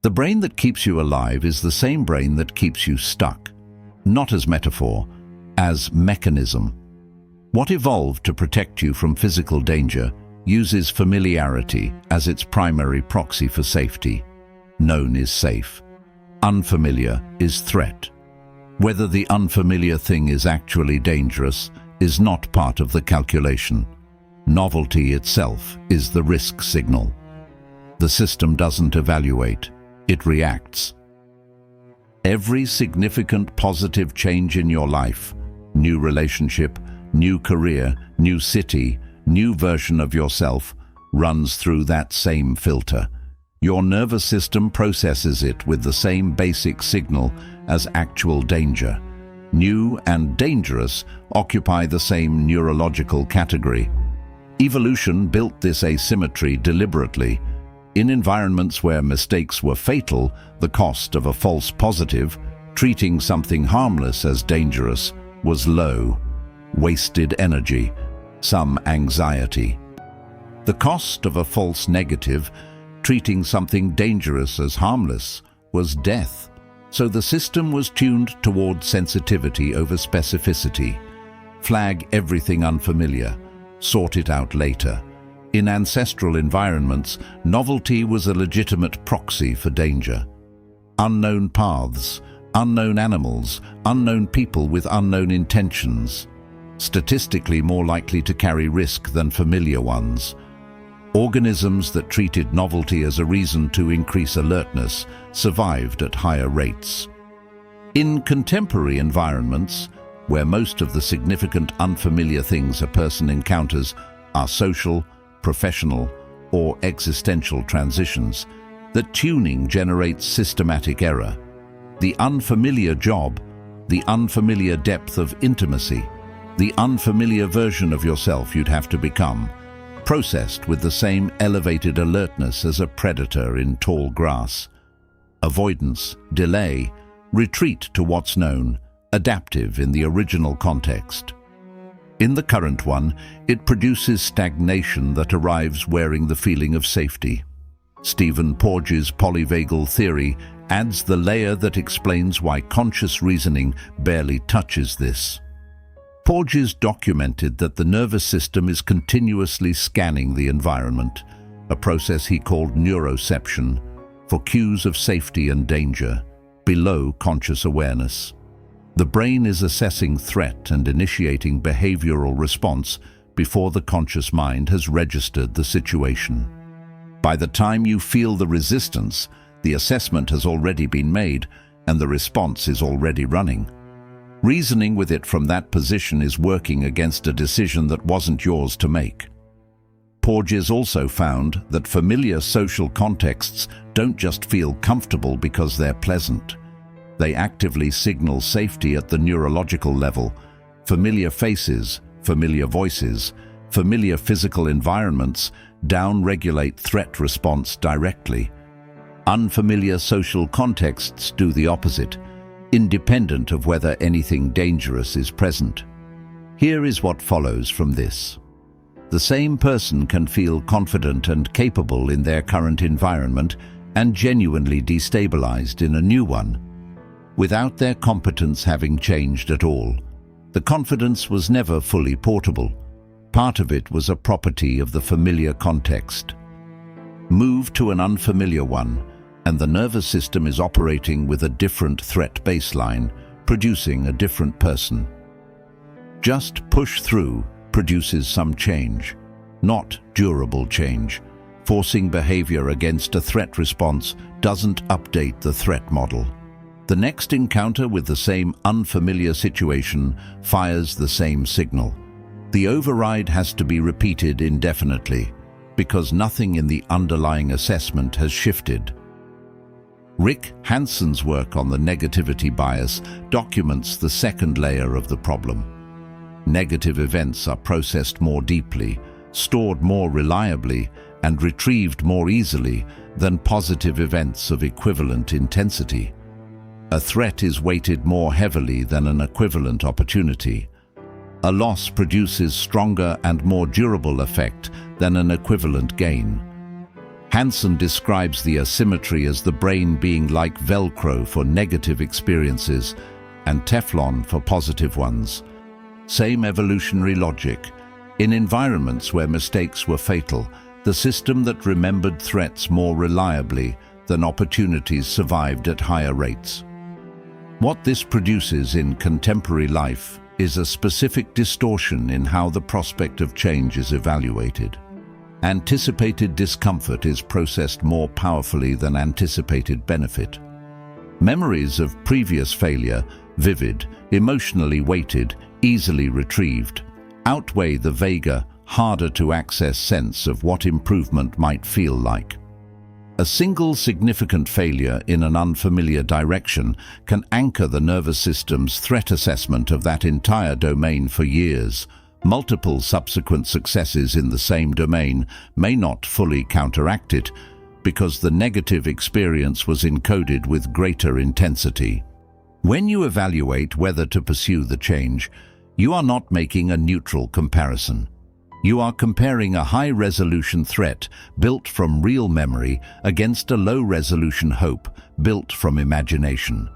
The brain that keeps you alive is the same brain that keeps you stuck, not as metaphor, as mechanism. What evolved to protect you from physical danger uses familiarity as its primary proxy for safety. Known is safe. Unfamiliar is threat. Whether the unfamiliar thing is actually dangerous is not part of the calculation. Novelty itself is the risk signal. The system doesn't evaluate, it reacts. Every significant positive change in your life, new relationship, new career, new city, new version of yourself, runs through that same filter. Your nervous system processes it with the same basic signal as actual danger. New and dangerous occupy the same neurological category. Evolution built this asymmetry deliberately. In environments where mistakes were fatal, the cost of a false positive, treating something harmless as dangerous, was low. Wasted energy, some anxiety. The cost of a false negative, treating something dangerous as harmless, was death. So the system was tuned toward sensitivity over specificity. Flag everything unfamiliar, sort it out later. In ancestral environments, novelty was a legitimate proxy for danger. Unknown paths, unknown animals, unknown people with unknown intentions. Statistically more likely to carry risk than familiar ones. Organisms that treated novelty as a reason to increase alertness survived at higher rates. In contemporary environments, where most of the significant unfamiliar things a person encounters are social, professional, or existential transitions, the tuning generates systematic error. The unfamiliar job, the unfamiliar depth of intimacy, the unfamiliar version of yourself you'd have to become, processed with the same elevated alertness as a predator in tall grass. Avoidance, delay, retreat to what's known, adaptive in the original context. In the current one, it produces stagnation that arrives wearing the feeling of safety. Stephen Porges' polyvagal theory adds the layer that explains why conscious reasoning barely touches this. Porges documented that the nervous system is continuously scanning the environment, a process he called neuroception, for cues of safety and danger, below conscious awareness. The brain is assessing threat and initiating behavioral response before the conscious mind has registered the situation. By the time you feel the resistance, the assessment has already been made and the response is already running. Reasoning with it from that position is working against a decision that wasn't yours to make. Porges also found that familiar social contexts don't just feel comfortable because they're pleasant. They actively signal safety at the neurological level. Familiar faces, familiar voices, familiar physical environments down-regulate threat response directly. Unfamiliar social contexts do the opposite, independent of whether anything dangerous is present. Here is what follows from this. The same person can feel confident and capable in their current environment and genuinely destabilized in a new one, without their competence having changed at all. The confidence was never fully portable. Part of it was a property of the familiar context. Move to an unfamiliar one, and the nervous system is operating with a different threat baseline, producing a different person. Just push through produces some change, not durable change. Forcing behavior against a threat response doesn't update the threat model. The next encounter with the same unfamiliar situation fires the same signal. The override has to be repeated indefinitely, because nothing in the underlying assessment has shifted. Hanson's work on the negativity bias documents the second layer of the problem. Negative events are processed more deeply, stored more reliably, and retrieved more easily than positive events of equivalent intensity. A threat is weighted more heavily than an equivalent opportunity. A loss produces stronger and more durable effect than an equivalent gain. Hanson describes the asymmetry as the brain being like Velcro for negative experiences and Teflon for positive ones. Same evolutionary logic. In environments where mistakes were fatal, the system that remembered threats more reliably than opportunities survived at higher rates. What this produces in contemporary life is a specific distortion in how the prospect of change is evaluated. Anticipated discomfort is processed more powerfully than anticipated benefit. Memories of previous failure, vivid, emotionally weighted, easily retrieved, outweigh the vaguer, harder-to-access sense of what improvement might feel like. A single significant failure in an unfamiliar direction can anchor the nervous system's threat assessment of that entire domain for years. Multiple subsequent successes in the same domain may not fully counteract it because the negative experience was encoded with greater intensity. When you evaluate whether to pursue the change, you are not making a neutral comparison. You are comparing a high-resolution threat built from real memory against a low-resolution hope built from imagination.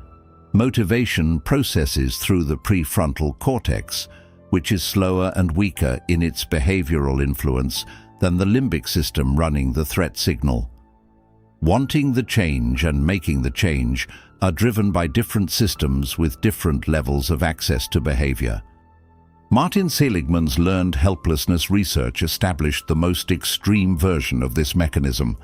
Motivation processes through the prefrontal cortex, which is slower and weaker in its behavioral influence than the limbic system running the threat signal. Wanting the change and making the change are driven by different systems with different levels of access to behavior. Martin Seligman's learned helplessness research established the most extreme version of this mechanism.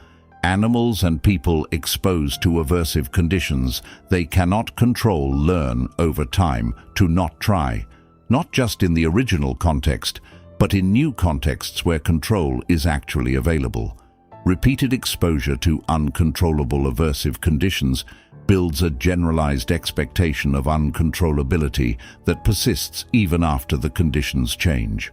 Animals and people exposed to aversive conditions they cannot control learn over time to not try, not just in the original context, but in new contexts where control is actually available. Repeated exposure to uncontrollable aversive conditions builds a generalized expectation of uncontrollability that persists even after the conditions change.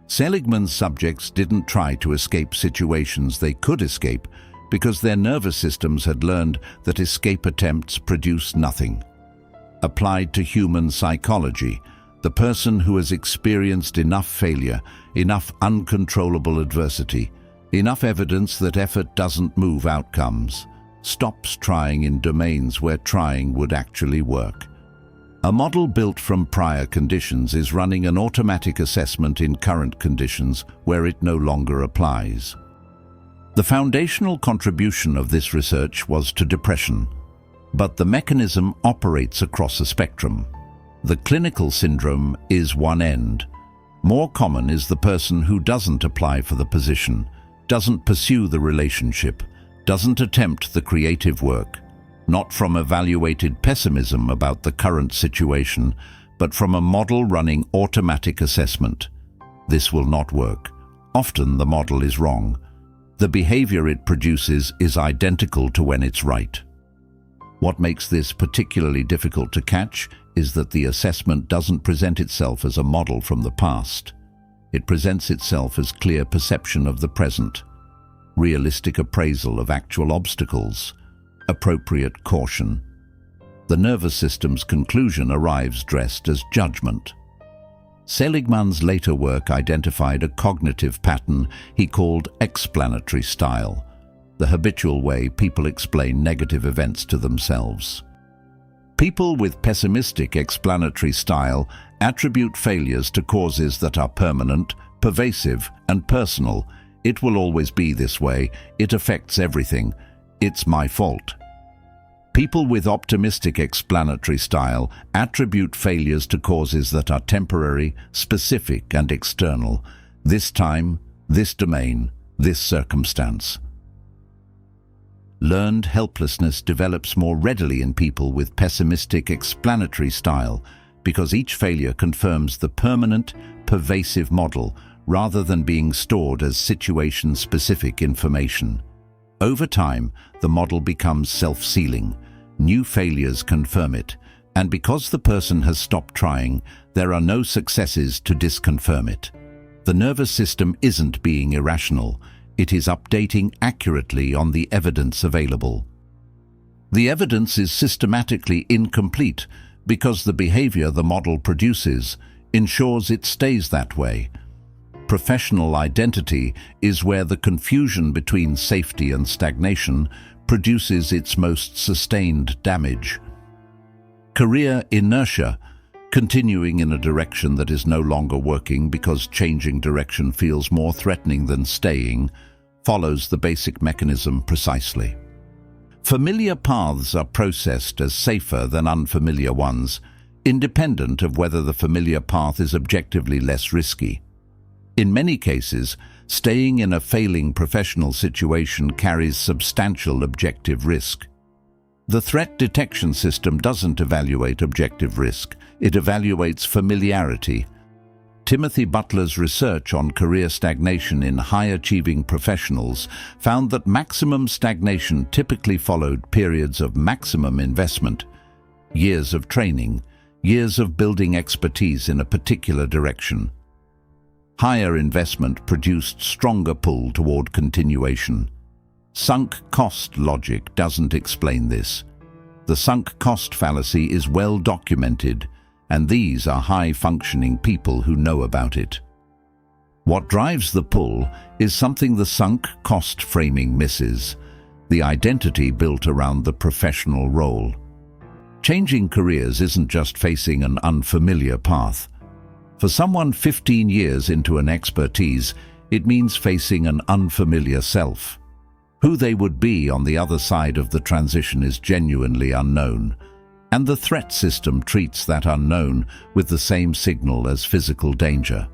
Seligman's subjects didn't try to escape situations they could escape because their nervous systems had learned that escape attempts produce nothing. Applied to human psychology, the person who has experienced enough failure, enough uncontrollable adversity, enough evidence that effort doesn't move outcomes, stops trying in domains where trying would actually work. A model built from prior conditions is running an automatic assessment in current conditions where it no longer applies. The foundational contribution of this research was to depression, but the mechanism operates across a spectrum. The clinical syndrome is one end. More common is the person who doesn't apply for the position, doesn't pursue the relationship, doesn't attempt the creative work, not from evaluated pessimism about the current situation, but from a model running automatic assessment. This will not work. Often the model is wrong. The behavior it produces is identical to when it's right. What makes this particularly difficult to catch is that the assessment doesn't present itself as a model from the past. It presents itself as clear perception of the present, realistic appraisal of actual obstacles, appropriate caution. The nervous system's conclusion arrives dressed as judgment. Seligman's later work identified a cognitive pattern he called explanatory style, the habitual way people explain negative events to themselves. People with pessimistic explanatory style attribute failures to causes that are permanent, pervasive, and personal. It will always be this way. It affects everything. It's my fault. People with optimistic explanatory style attribute failures to causes that are temporary, specific, and external. This time, this domain, this circumstance. Learned helplessness develops more readily in people with pessimistic explanatory style because each failure confirms the permanent, pervasive model rather than being stored as situation-specific information. Over time, the model becomes self-sealing. New failures confirm it, and because the person has stopped trying, there are no successes to disconfirm it. The nervous system isn't being irrational. It is updating accurately on the evidence available. The evidence is systematically incomplete because the behavior the model produces ensures it stays that way. professional identity is where the confusion between safety and stagnation produces its most sustained damage. Career inertia, continuing in a direction that is no longer working because changing direction feels more threatening than staying, follows the basic mechanism precisely. Familiar paths are processed as safer than unfamiliar ones, independent of whether the familiar path is objectively less risky. In many cases, staying in a failing professional situation carries substantial objective risk. The threat detection system doesn't evaluate objective risk, it evaluates familiarity. Timothy Butler's research on career stagnation in high-achieving professionals found that maximum stagnation typically followed periods of maximum investment, years of training, years of building expertise in a particular direction. Higher investment produced stronger pull toward continuation. Sunk cost logic doesn't explain this. The sunk cost fallacy is well documented, and these are high-functioning people who know about it. What drives the pull is something the sunk cost framing misses: the identity built around the professional role. Changing careers isn't just facing an unfamiliar path. For someone 15 years into an expertise, it means facing an unfamiliar self. Who they would be on the other side of the transition is genuinely unknown, and the threat system treats that unknown with the same signal as physical danger.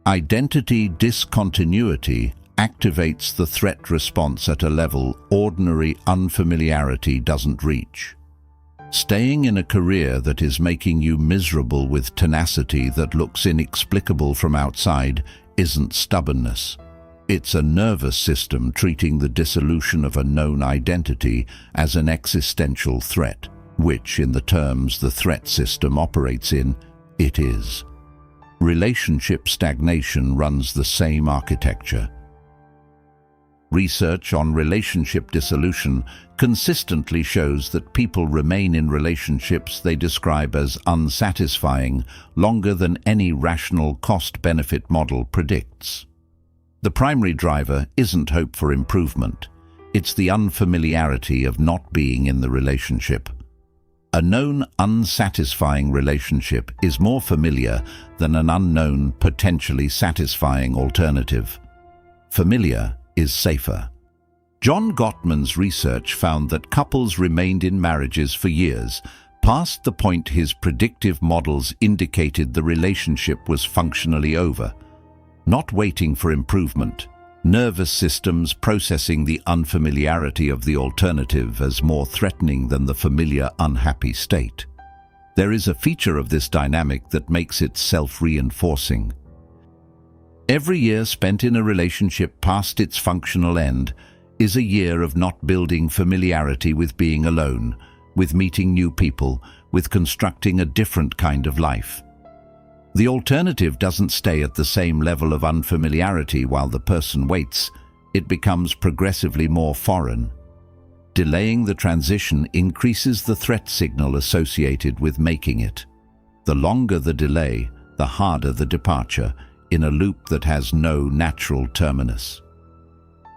Identity discontinuity activates the threat response at a level ordinary unfamiliarity doesn't reach. Staying in a career that is making you miserable with tenacity that looks inexplicable from outside isn't stubbornness. It's a nervous system treating the dissolution of a known identity as an existential threat, which, in the terms the threat system operates in, it is. Relationship stagnation runs the same architecture. Research on relationship dissolution consistently shows that people remain in relationships they describe as unsatisfying longer than any rational cost-benefit model predicts. The primary driver isn't hope for improvement. It's the unfamiliarity of not being in the relationship. A known, unsatisfying relationship is more familiar than an unknown, potentially satisfying alternative. Familiar is safer. John Gottman's research found that couples remained in marriages for years, past the point his predictive models indicated the relationship was functionally over. Not waiting for improvement, nervous systems processing the unfamiliarity of the alternative as more threatening than the familiar unhappy state. There is a feature of this dynamic that makes it self-reinforcing. Every year spent in a relationship past its functional end is a year of not building familiarity with being alone, with meeting new people, with constructing a different kind of life. The alternative doesn't stay at the same level of unfamiliarity while the person waits. It becomes progressively more foreign. Delaying the transition increases the threat signal associated with making it. The longer the delay, the harder the departure, in a loop that has no natural terminus.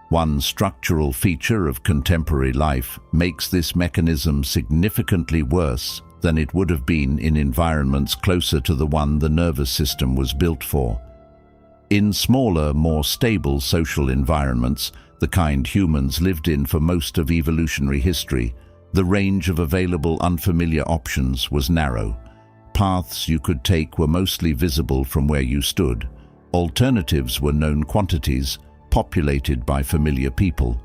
One structural feature of contemporary life makes this mechanism significantly worse than it would have been in environments closer to the one the nervous system was built for. In smaller, more stable social environments, the kind humans lived in for most of evolutionary history, the range of available unfamiliar options was narrow. Paths you could take were mostly visible from where you stood. Alternatives were known quantities, populated by familiar people.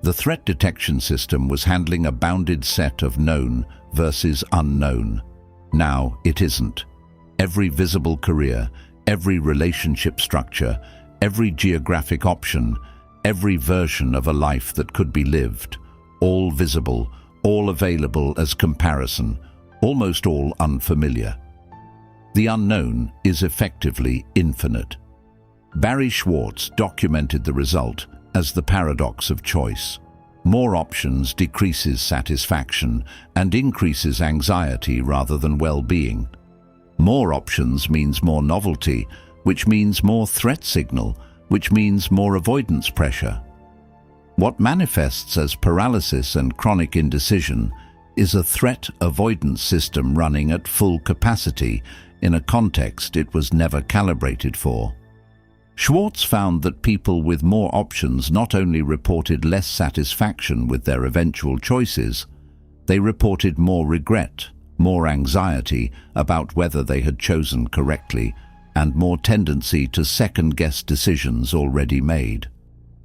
The threat detection system was handling a bounded set of known versus unknown. Now it isn't. Every visible career, every relationship structure, every geographic option, every version of a life that could be lived, all visible, all available as comparison, almost all unfamiliar. The unknown is effectively infinite. Barry Schwartz documented the result as the paradox of choice. More options decreases satisfaction and increases anxiety rather than well-being. More options means more novelty, which means more threat signal, which means more avoidance pressure. What manifests as paralysis and chronic indecision is a threat avoidance system running at full capacity in a context it was never calibrated for. Schwartz found that people with more options not only reported less satisfaction with their eventual choices, they reported more regret, more anxiety about whether they had chosen correctly, and more tendency to second-guess decisions already made.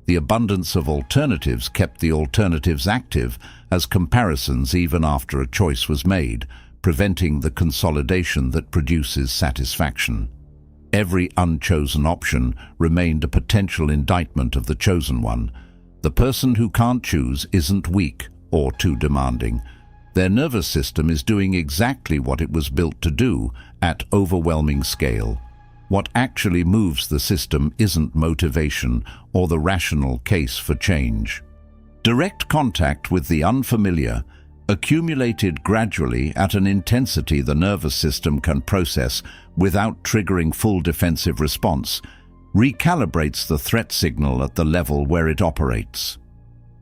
The abundance of alternatives kept the alternatives active as comparisons even after a choice was made, preventing the consolidation that produces satisfaction. Every unchosen option remained a potential indictment of the chosen one. The person who can't choose isn't weak or too demanding. Their nervous system is doing exactly what it was built to do at overwhelming scale. What actually moves the system isn't motivation or the rational case for change. Direct contact with the unfamiliar, accumulated gradually at an intensity the nervous system can process without triggering full defensive response, recalibrates the threat signal at the level where it operates.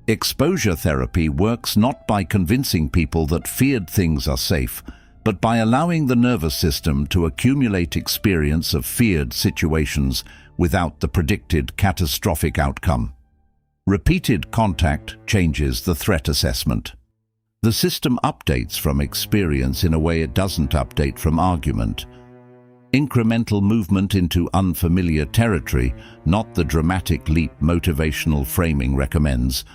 Exposure therapy works not by convincing people that feared things are safe, but by allowing the nervous system to accumulate experience of feared situations without the predicted catastrophic outcome. Repeated contact changes the threat assessment. The system updates from experience in a way it doesn't update from argument. Incremental movement into unfamiliar territory, not the dramatic leap motivational framing recommends,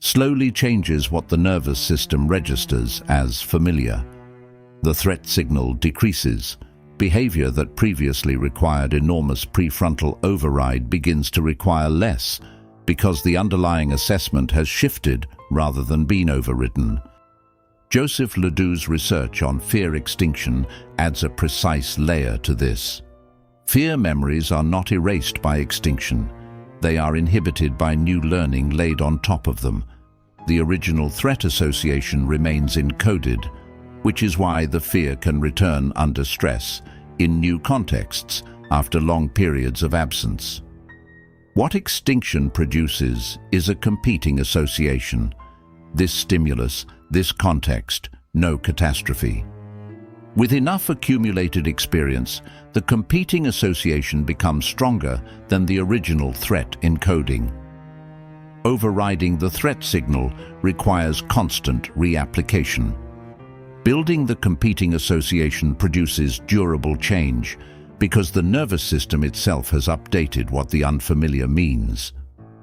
slowly changes what the nervous system registers as familiar. The threat signal decreases. Behavior that previously required enormous prefrontal override begins to require less, because the underlying assessment has shifted rather than been overridden. Joseph Ledoux's research on fear extinction adds a precise layer to this. Fear memories are not erased by extinction. They are inhibited by new learning laid on top of them. The original threat association remains encoded, which is why the fear can return under stress, in new contexts, after long periods of absence. What extinction produces is a competing association. This stimulus, this context, no catastrophe. With enough accumulated experience, the competing association becomes stronger than the original threat encoding. Overriding the threat signal requires constant reapplication. Building the competing association produces durable change because the nervous system itself has updated what the unfamiliar means.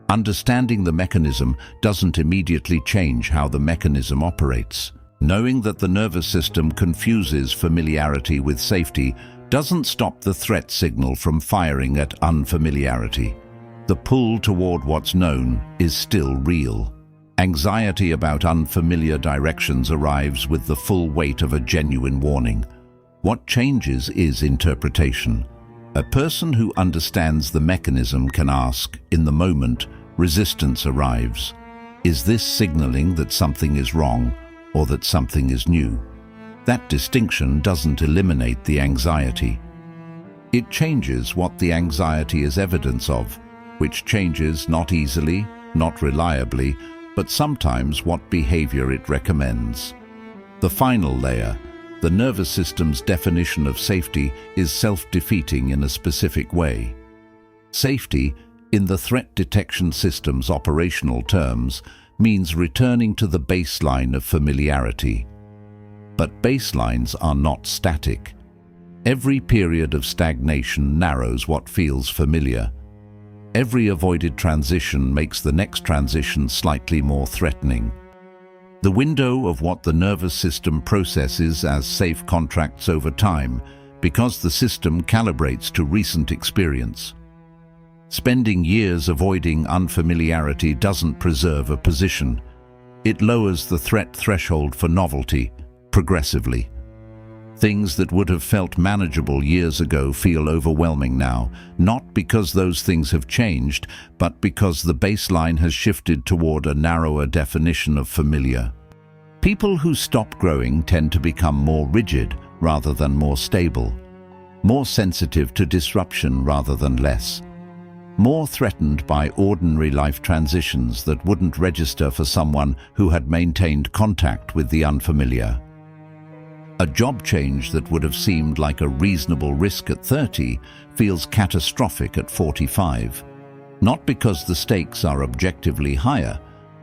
Understanding the mechanism doesn't immediately change how the mechanism operates. Knowing that the nervous system confuses familiarity with safety doesn't stop the threat signal from firing at unfamiliarity. The pull toward what's known is still real. Anxiety about unfamiliar directions arrives with the full weight of a genuine warning. What changes is interpretation. A person who understands the mechanism can ask, in the moment, resistance arrives. Is this signaling that something is wrong or that something is new? That distinction doesn't eliminate the anxiety. It changes what the anxiety is evidence of, which changes not easily, not reliably, but sometimes what behavior it recommends. The final layer, the nervous system's definition of safety, is self-defeating in a specific way. Safety, in the threat detection system's operational terms, means returning to the baseline of familiarity. But baselines are not static. Every period of stagnation narrows what feels familiar. Every avoided transition makes the next transition slightly more threatening. The window of what the nervous system processes as safe contracts over time, because the system calibrates to recent experience. Spending years avoiding unfamiliarity doesn't preserve a position. It lowers the threat threshold for novelty progressively. Things that would have felt manageable years ago feel overwhelming now, not because those things have changed, but because the baseline has shifted toward a narrower definition of familiar. People who stop growing tend to become more rigid rather than more stable. more sensitive to disruption rather than less, more threatened by ordinary life transitions that wouldn't register for someone who had maintained contact with the unfamiliar. A job change that would have seemed like a reasonable risk at 30 feels catastrophic at 45, not because the stakes are objectively higher,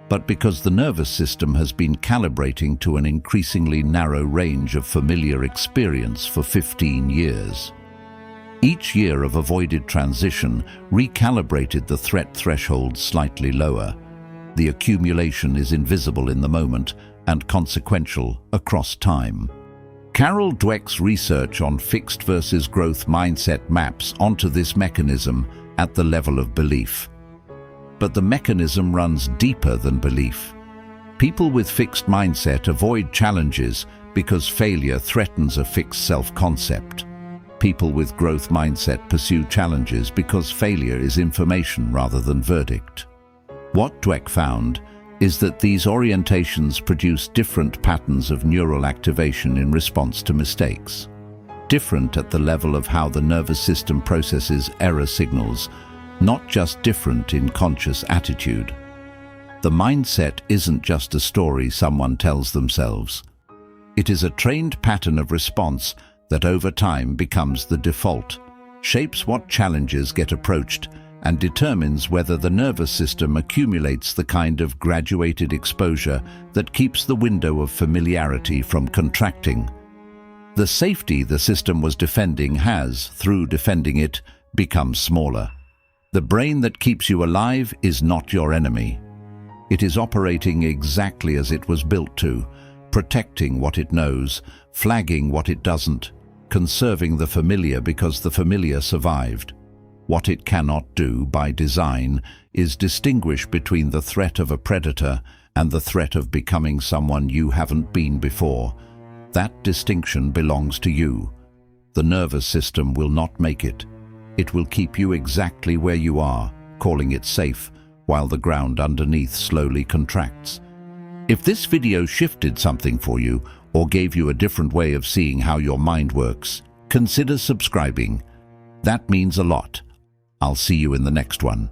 but because the nervous system has been calibrating to an increasingly narrow range of familiar experience for 15 years. Each year of avoided transition recalibrated the threat threshold slightly lower. The accumulation is invisible in the moment and consequential across time. Carol Dweck's research on fixed versus growth mindset maps onto this mechanism at the level of belief. But the mechanism runs deeper than belief. People with fixed mindset avoid challenges because failure threatens a fixed self-concept. People with growth mindset pursue challenges because failure is information rather than verdict. What Dweck found is that these orientations produce different patterns of neural activation in response to mistakes. Different at the level of how the nervous system processes error signals, not just different in conscious attitude. The mindset isn't just a story someone tells themselves. It is a trained pattern of response that over time becomes the default, shapes what challenges get approached, and determines whether the nervous system accumulates the kind of graduated exposure that keeps the window of familiarity from contracting. The safety the system was defending has, through defending it, become smaller. The brain that keeps you alive is not your enemy. It is operating exactly as it was built to, protecting what it knows, flagging what it doesn't, conserving the familiar because the familiar survived. What it cannot do by design is distinguish between the threat of a predator and the threat of becoming someone you haven't been before. That distinction belongs to you. The nervous system will not make it. It will keep you exactly where you are, calling it safe, while the ground underneath slowly contracts. If this video shifted something for you or gave you a different way of seeing how your mind works, consider subscribing. That means a lot. I'll see you in the next one.